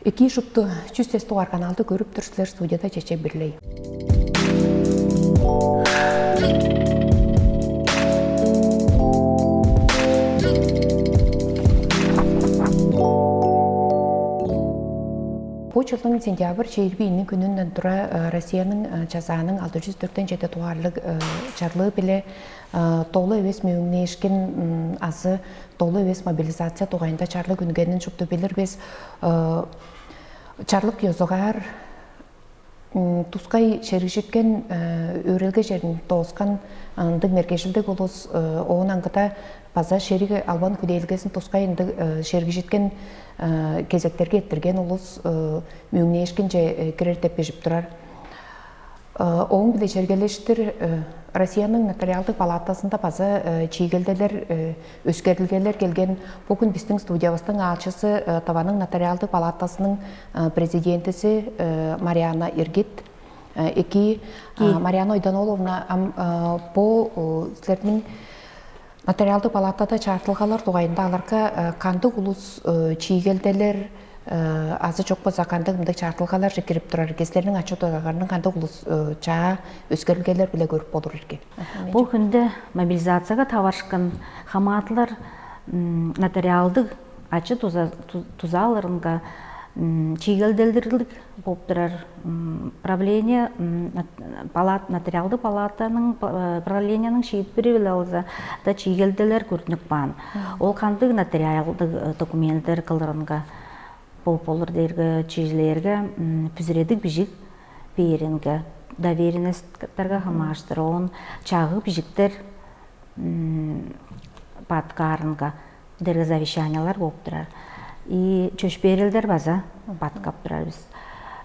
Эки шутты чүстес тугар каналды көрүп тұрсылар студияда чече бирлей. Бу жылдың сентябрь 21 күнүнөн тура Россиянын жазаанын 604-7 тугарлык чарлыгы биле толу эбес мөңнешкен азы толу эбес мобилизация тугайында чарлы күнгенин шупту билер без чарлык ёзугар тускай шергишиткен өрелге жерин тоскан андык меркешилдик улус оон аңгыта база шериги албан күдейлгесин тускай андык шергишиткен кезектерге ettирген улус мөңнешкен же кирер деп бежип турар. Оң биле жергелештир Россиянын нотариалдык палатасында база чийгелделер, өскөрүлгелер келген. Бүгүн биздин студиябыздын алчысы Табанын нотариалдык палатасынын президентиси Мариана Иргит. Эки Мариана Ойданоловна бу силердин нотариалдык палатада чартылгалар тугайында аларга кандык улус чийгелделер азы чок болса кандык мындай чартылгалар же кирип турар кезлеринин ачуутагарынын кандык улус чаа өскөрүлгелер биле көрүп болур эрке. Бул күндө мобилизацияга табашкан хаматлар нотариалдык ачы тузаларынга чийгелделдирлик болуп турар. Правление нотариалдык палатанын правлениянын шийитпири биле алса да чийгелделер көрүнүк баан. Ол кандык нотариалдык документтер кылырынга болур дерге чижилерге пүзредик бижик беринге доверенностьтерге хамаштыр он чагы бижиктер паткарынга дерге завещаниялар болуп турар. И чөчберилдер база паткап турарбыз.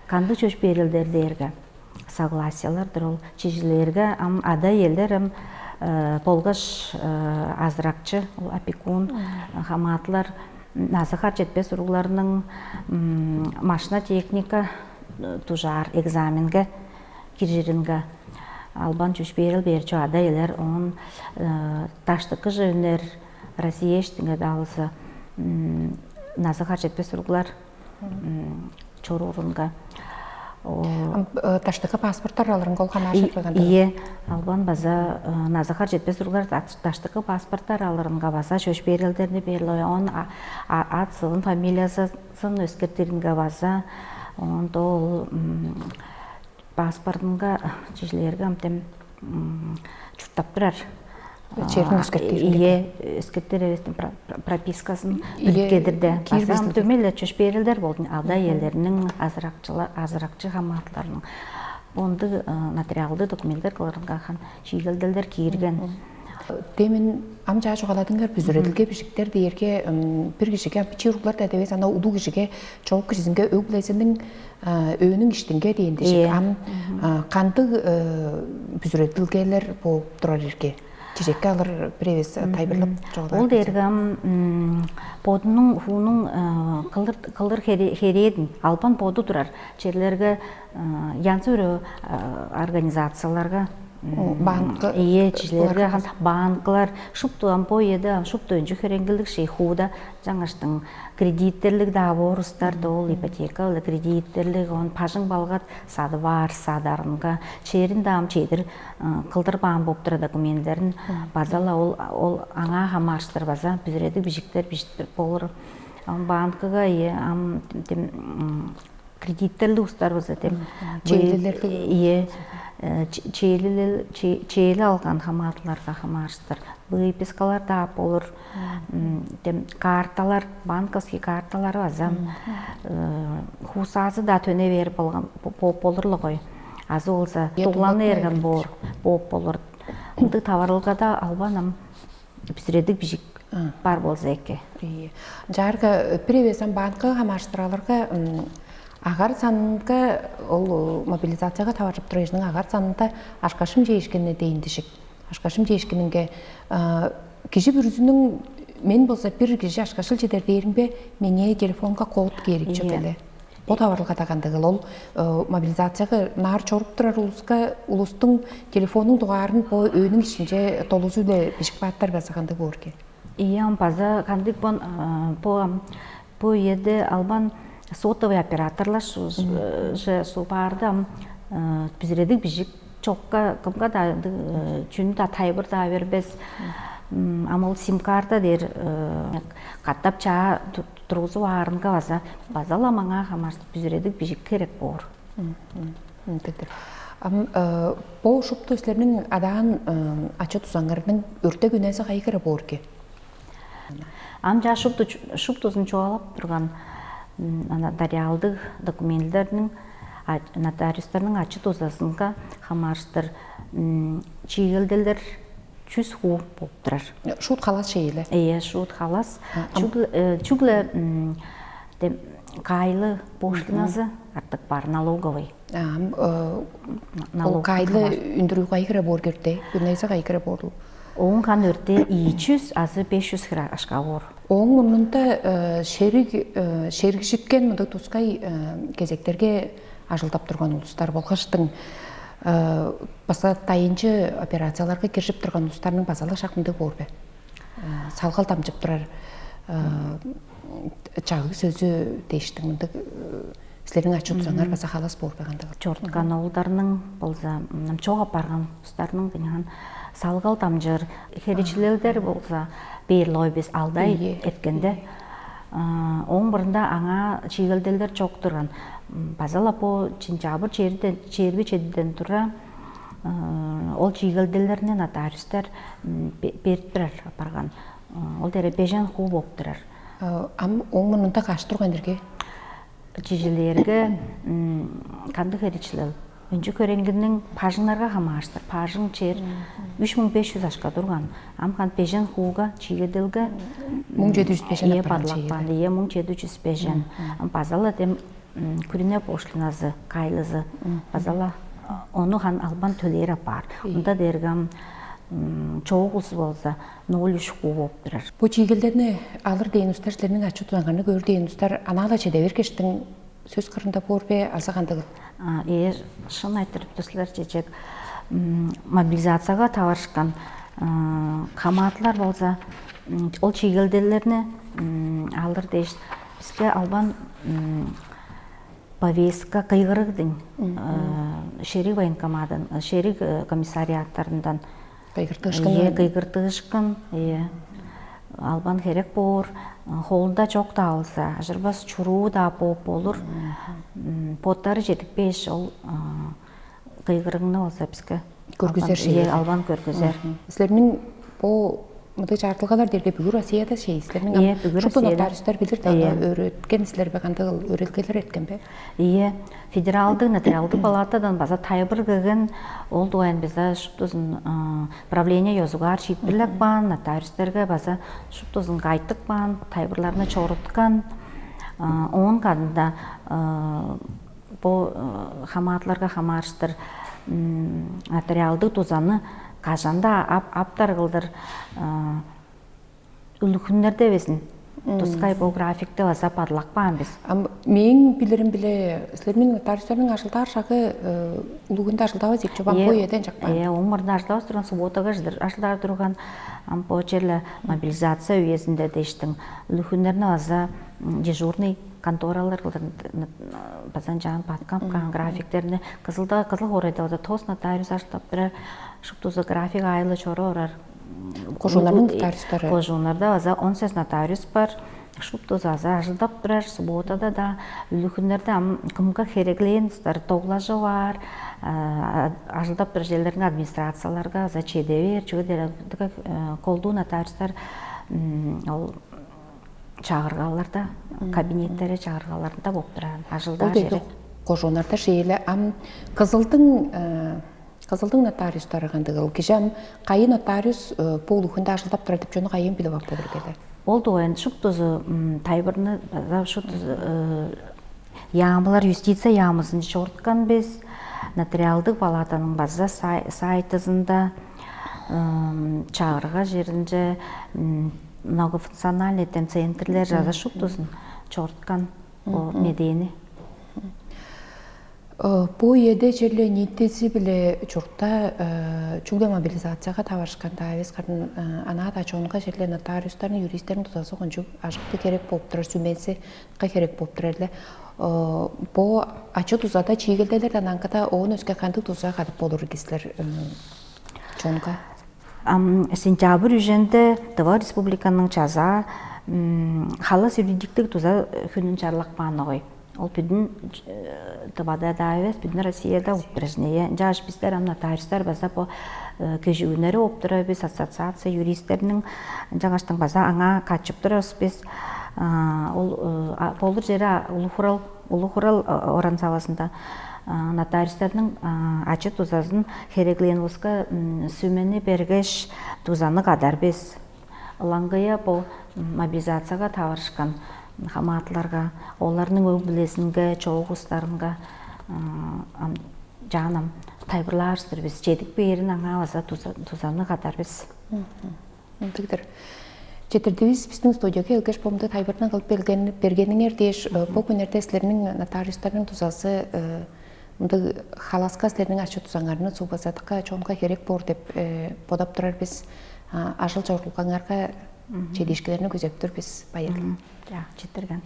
Канды чөчберилдер дерге согласиялардыр ол чижилерге ада елдер полгаш азыракчы опекун хаматлар назыхар жетпес урууларынын машина техника тужар экзаменге киржиринге албан чөчберил берчү ада елер он таштыкы жөнөр Россия эштинге далысы назыхар жетпес уруулар чорурунга таштыкы паспорттар аларынга ол камашып койгонду. Ие, албан база назыхар жетпес уруулар таштыкы паспорттар аларынга база чөчберилдерди берилип, он ат сылын фамилиясын өзгөртүрүнгө база, он дол паспортунга чижилерге амтем чуртап турар. Черни өзгөртүрүнгө. Ие, өзгөртүрүбүздүн пропискасын билгедирде. База төмеле чөчберилдер болду. Ада элдеринин азыракчы хаматларынын онды нотариалды документтер кылырынга чийгелделдер кийирген. Демин амжа жугаладыңар бүзүрөдүлгө бишиктер дээрге бир кишиге чыйруклар да дебес анда улуу кишиге чоң кишисинге өглесинин өөнүн иштинге дейиндишик кандык бүзүрөдүлгелер болуп турар эрке. Чечекке алар превес тайбырлап жолдар. Ол дергем подунун хуунун кылыр хередин албан поду турар. Черлерге янсыры организацияларга банкы чижилерге банкалар шуптуан поеда шуптуенчу херенгилдик шейхуда жаңаштын кредиттерлик договорустар дол ипотека кредиттерлик он пажың балгат сады бар садарынга черин дам чедир кылдыр баан болуп тура документтерин базала ол аңа хамарштыр база бүзүредик бижиктер болор банкага кредиттерлик устарбыз этем чейли алган хаматларга хамаштыр. Выпискалар да болор, карталар, банковский карталар база. Хусазы да төне берип болурлу ғой. Азы болса тугланы эрген болуп болор. Ынды табарылга да албанам бүзүредик бижик бар болса эке. Жарга привесен банкы хамаштыраларга агар санынга ол мобилизацияга табарып турайжынын агар санында ашкашым жейишкене дейиндишик. Ашкашым жейишкенинге киши бүрүзүнүн мен болса бир киши ашкашыл жедер дейринбе мене телефонга код керек чөкеле. Бу табарылга тагандыгы ол мобилизацияга наар чоруп турар улустун телефонун дугарын по өөнүн ичинде толузу эле бишик бааттар басагандыгы орке. Ия база кандык по еде албан сотовый операторлар же субарды бизредик бижик чокка кымга да чүнү да тайбыр да бербес амал сим-карта дер каттап чаа тургузу аарынга базала маңа хамарс бизредик бижик керек боор. По шупту силердин адаан ачы тузаңарынын өртө күнөсү кайкыры боорки? Ам жа шуптузун чоалап турган нотариалдык документлердин нотариустардын ачы тузасынга хамарстыр чийилделер 100 хуу болуп турар. Шут халас шейле. Шут халас. Чугле кайлы пошлинасы артык бар налоговый. Кайлы үндүрүү кайкыры боор керте, күнөсү кайкыры боорул. Оң хан өрте 200, азы 500 хира ашка боор. Оң мунунда шериг житкен мындай тускай кезектерге ажылдап турган улустар болгоштың баса тайынчы операцияларга киришип турган улустардын базалык шактында боорбу? Салгал тамчып турар чагы сөзү дейиштиң мындай силердин ачуу тузаңар баса халас боорбу кандай? Чорткан ауылдарының болса чоға барған ұстарының дегенен салгал тамжыр херичилелдер болса бейрлой без алдай еткенде оң бұрында аңа чийгелделдер чок турган базала по чинчабыр черби чедден тура ол чийгелделерне нотариустар берип турар апарган ол дере бежен хуу болуп турар. Оң мунунда каш тургандерге чижилерге канды херичилел өнчө көрөнгүнүн пажыңдарга хамаштыр. Пажың чер 3500 ашка турган. Амкан пежен хууга чийгеделге 1700 падлакпан 1700 базала дем күрүнө пошлинасы кайлызы базала ону хан албан төлөөр апар. Унда дергам чоогулсу болса 0,3 хуу болуп турар. Бу чийгелдерни алыр деген устар силердин ачуу тузаңарны көрүр деген устар анаала чедеберкештин сөз кырында боорбу азагандыгы? Шын айтырып силер чечек мобилизацияга табарышкан камаатлар болса ол чийгелделерни алыр дейш бизге албан повестка кыйгырыгдын шерик военкоматын шерик комиссариаттарынан кыйгыртышкан албан керек боор холда чок да алса ажырбас чуруу да болур поттары жетикпеш ол кыйгырыгны болса бизге көргүзөр албан көргүзөр. Силердин бу мындай жартылгалар дерде бүгүн Россияда силердин шупту нотариустар билир да өйрөткөн силерге кандай өйрөткөлөр эткенби? Федералдык нотариалдык палатадан база тайбыр кеген ол дуан бизде шуптузун правление ёзугар чийиптирлек бан нотариустерге база шуптузун кайттык бан тайбырларны чоруткан он кадында бу хамаатларга хамарыштыр нотариалдык тузаны кажанда аптар кылдыр үлүкүннөрдө бесин тускай бу графикте баса падлакпан биз. Мен билерим биле силердин нотариустардын ажылдар шагы улугунда ажылдабыз эки жобан коеден жакпан. Умурда ажылдабыз турган субботага ажылдар турган по черле мобилизация үйесинде дештиң үлүкүнөрүнө баса дежурный конторалар базан жан паткан графиктерни кызыл хоройда база тос нотариус ажылдап турар шуптуза график айлы чорорар. Кожунлардын нотариустары. Кожунларда база 18 нотариус бар. Шуптуза ажылдап турар субботада да үлүкүнөрдө кымга кереклеенстер тоглажы бар. Ажылдап турар жерлердин администрацияларга за чедебер чөгө колдуу нотариустар ол чагыргаларда кабинеттери чагыргаларында болуп турат. Ажылдар жери. Кожунларда шейле Кызылдың нотариустары кандыгыл кижам кайын нотариус бул улугунда ажылдап турат деп жону кайын билип алып келди. Ол дуен шуптузу тайбырны ямылар юстиция ямысын чорткан без нотариалдык палатанын база сайтызында чагырга жеринде многофункциональный центрлер жаза шуптузун чорткан медени. Бу еде жерле ниттеси биле чурта чугда мобилизацияга табашкан табес катын ана да чонга жерле нотариустардын юристтердин тузасы кончу ажыкты керек болуп турар сүмеси керек болуп турар. Бу ачы тузада чийгелделерден анката оон өскө кантык туза катып болур дисилер чонга. Сентябрь үженде Тыва Республиканын чаза халас юридиктик туза күнүн чарлакпаны ғой. Ол бүдін Тывада да емес, бүдін Россияда упражнение. Жаш біздер нотариустар база по көжігінері оптыра біз ассоциация юристерінің жаңаштың база аңа качып тұрыз біз болыр жері Улухурал оран саласында нотариустардың ачы тузасын херегілен олысқа сүмені бергеш тузаны қадар біз. Лаңғыя бұл мобилизацияға таварышқан хаматларга, оларның өң білесінге, чоғыстарынға жаным тайбырларыстыр біз. Жедік бейерін аңа аза тузаны қатар біз. Четірдевіз біздің студияға елгеш болымды тайбырынан қылып бергенің ердеш, бұл күнерде сілерінің нотариустардың тузасы халасқа сілерінің ачы тузаңарыны субасадыққа чонға керек бор деп бодап тұрар біз. Ажыл жауырлықаңарға жедешкелеріні көзеп тұр біз байырлы. Четірген.